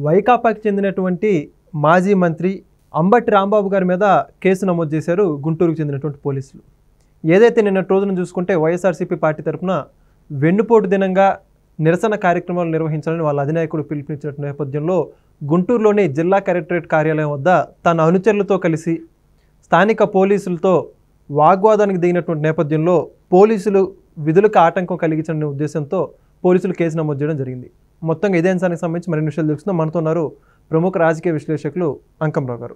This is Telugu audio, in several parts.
వైకాపాకి చెందినటువంటి మాజీ మంత్రి అంబటి రాంబాబు గారి మీద కేసు నమోదు చేశారు గుంటూరుకు చెందినటువంటి పోలీసులు. ఏదైతే నిన్నటి రోజున చూసుకుంటే వైఎస్ఆర్సీపీ పార్టీ తరఫున వెన్నుపోటు దినంగా నిరసన కార్యక్రమాలు నిర్వహించాలని వాళ్ళ అధినాయకుడు పిలుపునిచ్చిన నేపథ్యంలో గుంటూరులోని జిల్లా కలెక్టరేట్ కార్యాలయం వద్ద తన అనుచరులతో కలిసి స్థానిక పోలీసులతో వాగ్వాదానికి దిగినటువంటి నేపథ్యంలో పోలీసులు విధులకు ఆటంకం కలిగించిన ఉద్దేశంతో పోలీసులు కేసు నమోదు చేయడం జరిగింది. మొత్తంగా ఇదే అంశానికి సంబంధించి మరిన్ని విషయాలు తెలుస్తున్నాం. మనతో ఉన్నారు ప్రముఖ రాజకీయ విశ్లేషకులు అంకంరావు గారు.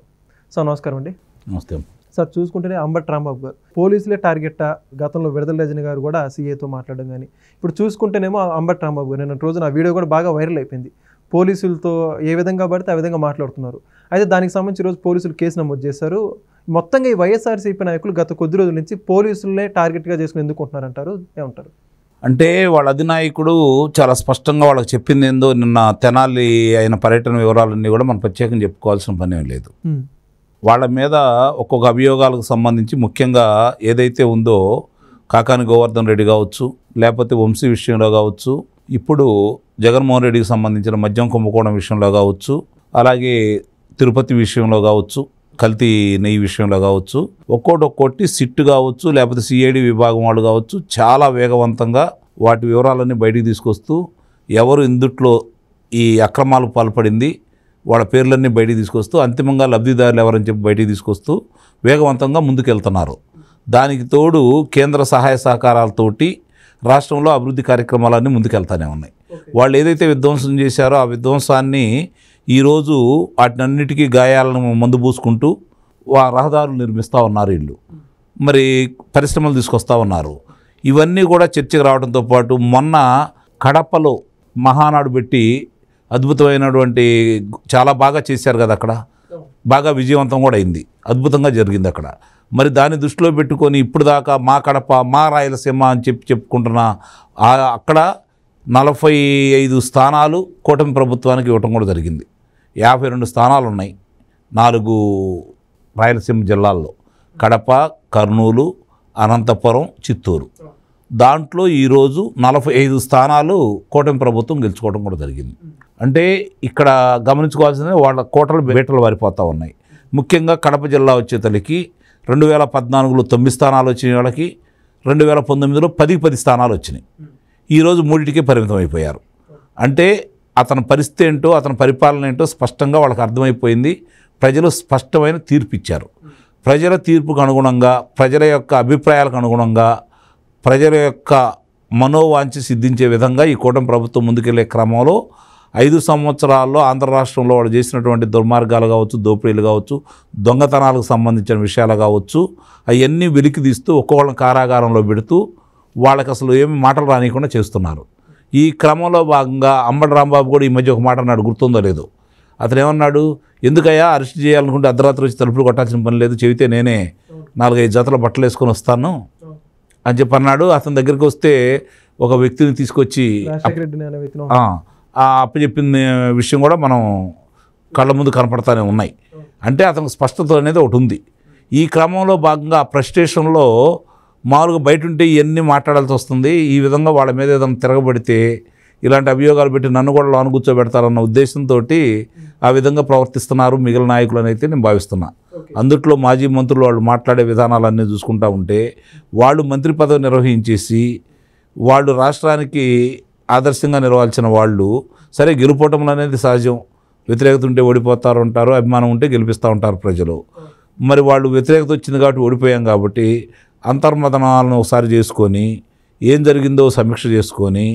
సార్ నమస్కారం అండి. నమస్తే సార్, చూసుకుంటేనే అంబటి రాంబాబు గారు పోలీసులే టార్గెట్. గతంలో విడుదల రజని గారు కూడా సీఏతో మాట్లాడడం కానీ, ఇప్పుడు చూసుకుంటేనేమో అంబటి రాంబాబు గారు నిన్న రోజున ఆ వీడియో కూడా బాగా వైరల్ అయిపోయింది. పోలీసులతో ఏ విధంగా పడితే ఆ విధంగా మాట్లాడుతున్నారు. అయితే దానికి సంబంధించి ఈరోజు పోలీసులు కేసు నమోదు చేశారు. మొత్తంగా ఈ వైఎస్ఆర్సీపీ నాయకులు గత కొద్ది రోజుల నుంచి పోలీసులనే టార్గెట్గా చేసుకుని ఎందుకుంటున్నారంటారు, ఏమంటారు? అంటే వాళ్ళ అధినాయకుడు చాలా స్పష్టంగా వాళ్ళకి చెప్పింది ఏందో నిన్న తెనాలి అయిన పర్యటన వివరాలన్నీ కూడా మనం ప్రత్యేకంగా చెప్పుకోవాల్సిన పని ఏం లేదు. వాళ్ళ మీద ఒక్కొక్క అభియోగాలకు సంబంధించి ముఖ్యంగా ఏదైతే ఉందో కాకాని గోవర్ధన్ రెడ్డి కావచ్చు, లేకపోతే వంశీ విషయంలో కావచ్చు, ఇప్పుడు జగన్మోహన్ రెడ్డికి సంబంధించిన మద్యం కుంభకోణం విషయంలో కావచ్చు, అలాగే తిరుపతి విషయంలో కావచ్చు, కల్తీ నెయ్యి విషయంలో కావచ్చు, ఒక్కోటి సిట్ కావచ్చు, లేకపోతే సిఐడి విభాగం వాళ్ళు కావచ్చు, చాలా వేగవంతంగా వాటి వివరాలన్నీ బయటికి తీసుకొస్తూ ఎవరు ఇందుట్లో ఈ అక్రమాలకు పాల్పడింది వాళ్ళ పేర్లన్నీ బయటికి తీసుకొస్తూ అంతిమంగా లబ్ధిదారులు ఎవరని చెప్పి బయటికి తీసుకొస్తూ వేగవంతంగా ముందుకెళ్తున్నారు. దానికి తోడు కేంద్ర సహాయ సహకారాలతోటి రాష్ట్రంలో అభివృద్ధి కార్యక్రమాలన్నీ ముందుకెళ్తానే ఉన్నాయి. వాళ్ళు ఏదైతే విధ్వంసం చేశారో ఆ విధ్వంసాన్ని ఈరోజు వాటినన్నిటికీ గాయాలను మందు పూసుకుంటూ రహదారులు నిర్మిస్తూ ఉన్నారు. వీళ్ళు మరి పరిశ్రమలు తీసుకొస్తూ ఉన్నారు. ఇవన్నీ కూడా చర్చకు రావడంతో పాటు మొన్న కడపలో మహానాడు పెట్టి అద్భుతమైనటువంటి చాలా బాగా చేశారు కదా, అక్కడ బాగా విజయవంతం కూడా అయింది, అద్భుతంగా జరిగింది అక్కడ. మరి దాన్ని దృష్టిలో పెట్టుకొని ఇప్పుడు దాకా మా కడప మా రాయలసీమ అని చెప్పుకుంటున్న అక్కడ 45 స్థానాలు కూటమి ప్రభుత్వానికి ఇవ్వటం కూడా జరిగింది. 52 స్థానాలు ఉన్నాయి 4 రాయలసీమ జిల్లాల్లో, కడప, కర్నూలు, అనంతపురం, చిత్తూరు. దాంట్లో ఈరోజు 45 స్థానాలు కూటమి ప్రభుత్వం గెలుచుకోవడం కూడా జరిగింది. అంటే ఇక్కడ గమనించుకోవాల్సింది వాళ్ళ కోటలు బేటలు వారిపోతూ ఉన్నాయి. ముఖ్యంగా కడప జిల్లా వచ్చేతలకి 2014లో 9 స్థానాలు వచ్చిన వాళ్ళకి 2019లో 10 స్థానాలు వచ్చినాయి. ఈరోజు 3కే పరిమితం అయిపోయారు. అంటే అతని పరిస్థితి ఏంటో, అతని పరిపాలన ఏంటో స్పష్టంగా వాళ్ళకి అర్థమైపోయింది. ప్రజలు స్పష్టమైన తీర్పు ఇచ్చారు. ప్రజల తీర్పుకు అనుగుణంగా, ప్రజల యొక్క అభిప్రాయాలకు అనుగుణంగా, ప్రజల యొక్క మనోవాంఛ సిద్ధించే విధంగా ఈ కూటమి ప్రభుత్వం ముందుకెళ్లే క్రమంలో 5 సంవత్సరాల్లో ఆంధ్ర రాష్ట్రంలో వాళ్ళు చేసినటువంటి దుర్మార్గాలు కావచ్చు, దోపిడీలు కావచ్చు, దొంగతనాలకు సంబంధించిన విషయాలు కావచ్చు, అవన్నీ వెలికి తీస్తూ ఒక్కొక్కళ్ళని కారాగారంలో పెడుతూ వాళ్ళకి అసలు ఏమి మాటలు రానియకుండా చేస్తున్నారు. ఈ క్రమంలో భాగంగా అంబటి రాంబాబు కూడా ఈ మధ్య ఒక మాట అన్నాడు, గుర్తుందో లేదో. అతను ఏమన్నాడు, ఎందుకయ్యా అరెస్ట్ చేయాలనుకుంటే అర్ధరాత్రి వచ్చి తలుపులు కొట్టాల్సిన పని లేదు, చెబితే నేనే 4-5 జతల బట్టలు వేసుకొని వస్తాను అని చెప్పి అన్నాడు. అతని దగ్గరికి వస్తే ఒక వ్యక్తిని తీసుకొచ్చి అప్పచెప్పిన విషయం కూడా మనం కళ్ళ ముందు కనపడతానే ఉన్నాయి. అంటే అతనికి స్పష్టత అనేది ఒకటి ఉంది. ఈ క్రమంలో భాగంగా ఫ్రస్ట్రేషన్లో మామూలుగా బయట ఉంటే ఇవన్నీ మాట్లాడాల్సి వస్తుంది. ఈ విధంగా వాళ్ళ మీద ఏదైనా తిరగబడితే ఇలాంటి అభియోగాలు పెట్టి నన్ను కూడా లోన కూర్చోబెడతారన్న ఉద్దేశంతో ఆ విధంగా ప్రవర్తిస్తున్నారు మిగిలిన నాయకులు అని అయితే నేను భావిస్తున్నా. అందుట్లో మాజీ మంత్రులు వాళ్ళు మాట్లాడే విధానాలన్నీ చూసుకుంటూ ఉంటే వాళ్ళు మంత్రి పదవి నిర్వహించేసి వాళ్ళు రాష్ట్రానికి ఆదర్శంగా నిర్వహించిన వాళ్ళు, సరే గెలుపోవటంలో అనేది సహజం, వ్యతిరేకత ఉంటే ఓడిపోతారు ఉంటారు, అభిమానం ఉంటే గెలిపిస్తూ ఉంటారు ప్రజలు. మరి వాళ్ళు వ్యతిరేకత వచ్చింది కాబట్టి ఓడిపోయాం కాబట్టి అంతర్మథనాలను ఒకసారి చేసుకొని ఏం జరిగిందో సమీక్ష చేసుకొని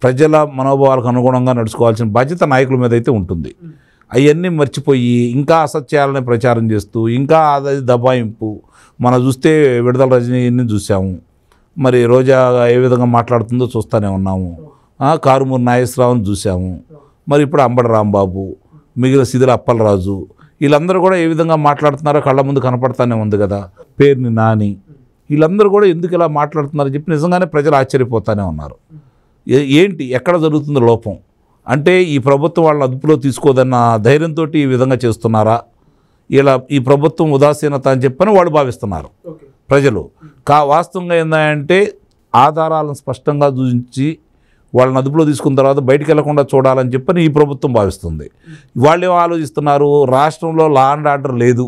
ప్రజల మనోభావాలకు అనుగుణంగా నడుచుకోవాల్సిన బాధ్యత నాయకుల మీద అయితే ఉంటుంది. అవన్నీ మర్చిపోయి ఇంకా అసత్యాలని ప్రచారం చేస్తూ ఇంకా అది దబాయింపు. మనం చూస్తే విడుదల రజనీని చూసాము, మరి రోజా ఏ విధంగా మాట్లాడుతుందో చూస్తూనే ఉన్నాము, కారుమూరి నాగేశ్వరరావుని చూసాము, మరి ఇప్పుడు అంబటి రాంబాబు, మిగిలిన సిదిల అప్పలరాజు, వీళ్ళందరూ కూడా ఏ విధంగా మాట్లాడుతున్నారో కళ్ళ ముందు కనపడతానే ఉంది కదా. పేరుని నాని, వీళ్ళందరూ కూడా ఎందుకు ఇలా మాట్లాడుతున్నారని చెప్పి నిజంగానే ప్రజలు ఆశ్చర్యపోతూనే ఉన్నారు. ఏంటి ఎక్కడ జరుగుతుందో లోపం అంటే ఈ ప్రభుత్వం వాళ్ళ అదుపులో తీసుకోదన్న ధైర్యంతో ఈ విధంగా చేస్తున్నారా, ఇలా ఈ ప్రభుత్వం ఉదాసీనత అని చెప్పని వాళ్ళు భావిస్తున్నారు ప్రజలు. వాస్తవంగా ఏంటంటే ఆధారాలను స్పష్టంగా చూపించి వాళ్ళని అదుపులో తీసుకున్న తర్వాత బయటికి వెళ్లకుండా చూడాలని చెప్పని ఈ ప్రభుత్వం భావిస్తుంది. వాళ్ళు ఆలోచిస్తున్నారు, రాష్ట్రంలో లా అండ్ ఆర్డర్ లేదు,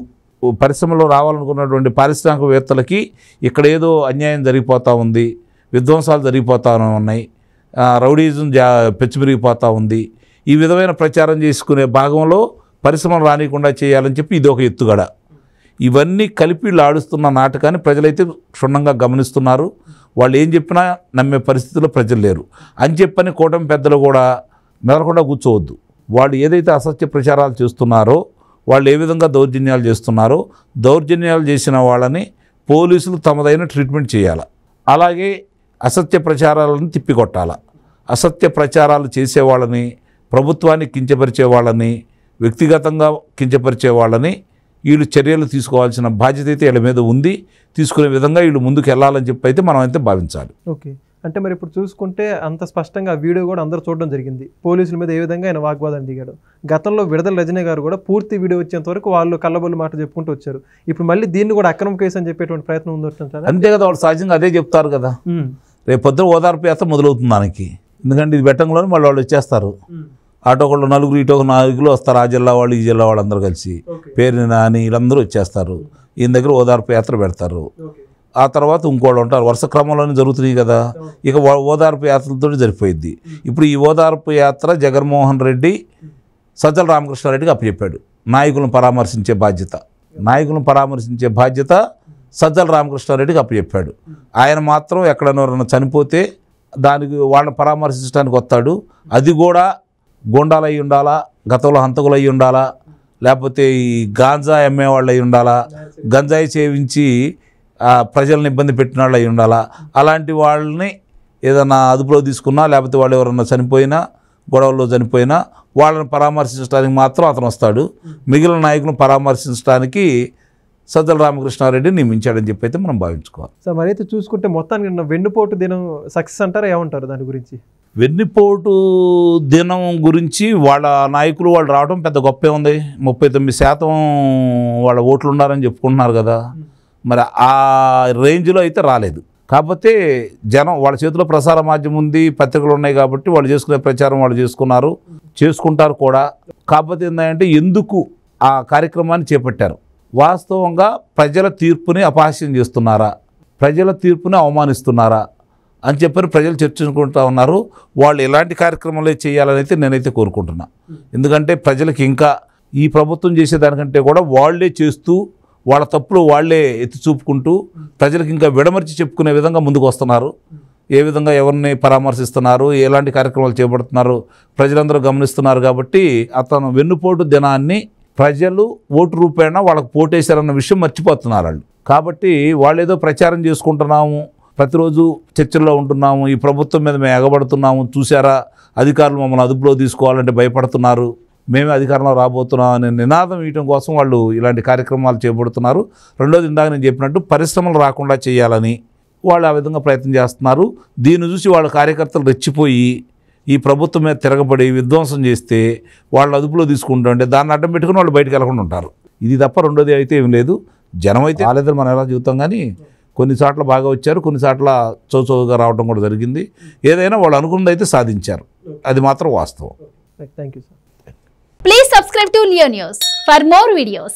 పరిశ్రమలో రావాలనుకున్నటువంటి పారిశ్రామికవేత్తలకి ఇక్కడ ఏదో అన్యాయం జరిగిపోతూ ఉంది, విధ్వంసాలు జరిగిపోతూ ఉన్నాయి, రౌడీజం పెచ్చిమిరిగిపోతూ ఉంది. ఈ విధమైన ప్రచారం చేసుకునే భాగంలో పరిశ్రమలు రానియకుండా చేయాలని చెప్పి ఇది ఒక ఎత్తుగడ. ఇవన్నీ కలిపి వీళ్ళు ఆడుస్తున్న నాటకాన్ని ప్రజలైతే క్షుణ్ణంగా గమనిస్తున్నారు. వాళ్ళు ఏం చెప్పినా నమ్మే పరిస్థితుల్లో ప్రజలు లేరు అని చెప్పని కూటమి పెద్దలు కూడా మెదలకుండా కూర్చోవద్దు. వాళ్ళు ఏదైతే అసత్య ప్రచారాలు చేస్తున్నారో, వాళ్ళు ఏ విధంగా దౌర్జన్యాలు చేస్తున్నారో, దౌర్జన్యాలు చేసిన వాళ్ళని పోలీసులు తమదైన ట్రీట్మెంట్ చేయాలి. అలాగే అసత్య ప్రచారాలను తిప్పికొట్టాలి. అసత్య ప్రచారాలు చేసేవాళ్ళని, ప్రభుత్వాన్ని కించపరిచే వాళ్ళని, వ్యక్తిగతంగా కించపరిచే వాళ్ళని వీళ్ళు చర్యలు తీసుకోవాల్సిన బాధ్యత అయితే వీళ్ళ మీద ఉంది. తీసుకునే విధంగా వీళ్ళు ముందుకు వెళ్ళాలని చెప్పి అయితే మనం అయితే భావించాలి. ఓకే, అంటే మరి ఇప్పుడు చూసుకుంటే అంత స్పష్టంగా వీడియో కూడా అందరూ చూడడం జరిగింది. పోలీసుల మీద ఏ విధంగా ఆయన వాగ్వాదాన్ని దిగాడు. గతంలో విడుదల రజనీ గారు కూడా పూర్తి వీడియో వచ్చేంత వరకు వాళ్ళు కళ్ళబొల్లి మాట చెప్పుకుంటూ వచ్చారు. ఇప్పుడు మళ్ళీ దీన్ని కూడా అక్రమ కేసు అని చెప్పేటువంటి ప్రయత్నం ఉందంటారా? అంతే కదా, వాళ్ళు సహజంగా అదే చెప్తారు కదా. రేపు పొద్దున ఓదార్పు యాత్ర మొదలవుతుంది దానికి. ఎందుకంటే ఇది బెట్టంలోనే మళ్ళీ వాళ్ళు వచ్చేస్తారు. ఆటోకళ్ళు నలుగురు, ఇటో 4 వస్తారు. ఆ జిల్లా వాళ్ళు, ఈ జిల్లా వాళ్ళు అందరూ కలిసి పేరుని నాని వీళ్ళందరూ వచ్చేస్తారు. ఈయన దగ్గర ఓదార్పు యాత్ర పెడతారు. ఆ తర్వాత ఇంకోళ్ళు ఉంటారు. వరుస క్రమంలోనే జరుగుతున్నాయి కదా. ఇక ఓదార్పు యాత్రలతో సరిపోయింది. ఇప్పుడు ఈ ఓదార్పు యాత్ర జగన్మోహన్ రెడ్డి సజ్జల రామకృష్ణారెడ్డికి అప్పచెప్పాడు. నాయకులను పరామర్శించే బాధ్యత సజ్జల రామకృష్ణారెడ్డికి అప్పచెప్పాడు. ఆయన మాత్రం ఎక్కడైనా చనిపోతే దానికి వాళ్ళని పరామర్శించడానికి వస్తాడు. అది కూడా గోండాలు అయి ఉండాలా, గతంలో హంతకులు అయి ఉండాలా, లేకపోతే ఈ గాంజా అమ్మేవాళ్ళు అయి ఉండాలా, గంజాయి సేవించి ప్రజలను ఇబ్బంది పెట్టిన వాళ్ళు అయి ఉండాలా. అలాంటి వాళ్ళని ఏదైనా అదుపులో తీసుకున్నా, లేకపోతే వాళ్ళు ఎవరన్నా చనిపోయినా, గొడవల్లో చనిపోయినా వాళ్ళని పరామర్శించడానికి మాత్రం అతను వస్తాడు. మిగిలిన నాయకులను పరామర్శించడానికి సజ్జల రామకృష్ణారెడ్డి నియమించాడని చెప్పి అయితే మనం భావించుకోవాలి. సార్, మరి అయితే చూసుకుంటే మొత్తానికి వెన్నుపోటు దినం సక్సెస్ అంటారా, ఏమంటారు దాని గురించి? వెన్నుపోటు దినం గురించి వాళ్ళ నాయకులు వాళ్ళు రావడం పెద్ద గొప్పే ఉంది. 39% వాళ్ళ ఓట్లు ఉన్నారని చెప్పుకుంటున్నారు కదా. మరి ఆ రేంజ్లో అయితే రాలేదు. కాకపోతే జనం వాళ్ళ చేతిలో ప్రసార మాధ్యమం ఉంది, పత్రికలు ఉన్నాయి కాబట్టి వాళ్ళు చేసుకునే ప్రచారం వాళ్ళు చేసుకుంటారు కూడా. కాకపోతే ఏంటంటే ఎందుకు ఆ కార్యక్రమాన్ని చేపట్టారు? వాస్తవంగా ప్రజల తీర్పుని అపహాస్యం చేస్తున్నారా, ప్రజల తీర్పుని అవమానిస్తున్నారా అని చెప్పని ప్రజలు చర్చించుకుంటూ ఉన్నారు. వాళ్ళు ఎలాంటి కార్యక్రమాలు చేయాలని అయితే నేనైతే కోరుకుంటున్నా. ఎందుకంటే ప్రజలకు ఇంకా ఈ ప్రభుత్వం చేసేదానికంటే కూడా వాళ్ళే చేస్తూ వాళ్ళ తప్పులు వాళ్ళే ఎత్తి చూపుకుంటూ ప్రజలకు ఇంకా విడమర్చి చెప్పుకునే విధంగా ముందుకు వస్తున్నారు. ఏ విధంగా ఎవరిని పరామర్శిస్తున్నారు, ఎలాంటి కార్యక్రమాలు చేపడుతున్నారు ప్రజలందరూ గమనిస్తున్నారు. కాబట్టి అతను వెన్నుపోటు దినాన్ని ప్రజలు ఓటు రూపేణా వాళ్ళకు పోటేశారన్న విషయం మర్చిపోతున్నారు వాళ్ళు. కాబట్టి వాళ్ళు ఏదో ప్రచారం చేసుకుంటున్నాము, ప్రతిరోజు చర్చల్లో ఉంటున్నాము, ఈ ప్రభుత్వం మీద మేము ఎగబడుతున్నాము, చూసారా అధికారులు మమ్మల్ని అదుపులో తీసుకోవాలంటే భయపడుతున్నారు, మేమే అధికారంలో రాబోతున్నాం అనే నినాదం ఇవ్వడం కోసం వాళ్ళు ఇలాంటి కార్యక్రమాలు చేపడుతున్నారు. రెండోది ఇందాక నేను చెప్పినట్టు పరిశ్రమలు రాకుండా చేయాలని వాళ్ళు ఆ విధంగా ప్రయత్నం చేస్తున్నారు. దీన్ని చూసి వాళ్ళ కార్యకర్తలు రెచ్చిపోయి ఈ ప్రభుత్వం మీద తిరగబడి విధ్వంసం చేస్తే వాళ్ళు అదుపులో తీసుకుంటుంటే దాన్ని అడ్డం పెట్టుకుని వాళ్ళు బయటకు వెళ్ళకుండా ఉంటారు. ఇది తప్ప రెండోది అయితే ఏం లేదు. జనం అయితే రాలేదని మనం ఎలా చెబుతాం, కానీ కొన్ని చోట్ల బాగా వచ్చారు, కొన్ని చోట్ల చౌచౌగా రావడం కూడా జరిగింది. ఏదైనా వాళ్ళు అనుకున్నది అయితే సాధించారు, అది మాత్రం వాస్తవం. Thank you sir. Please subscribe to Leo News for more videos.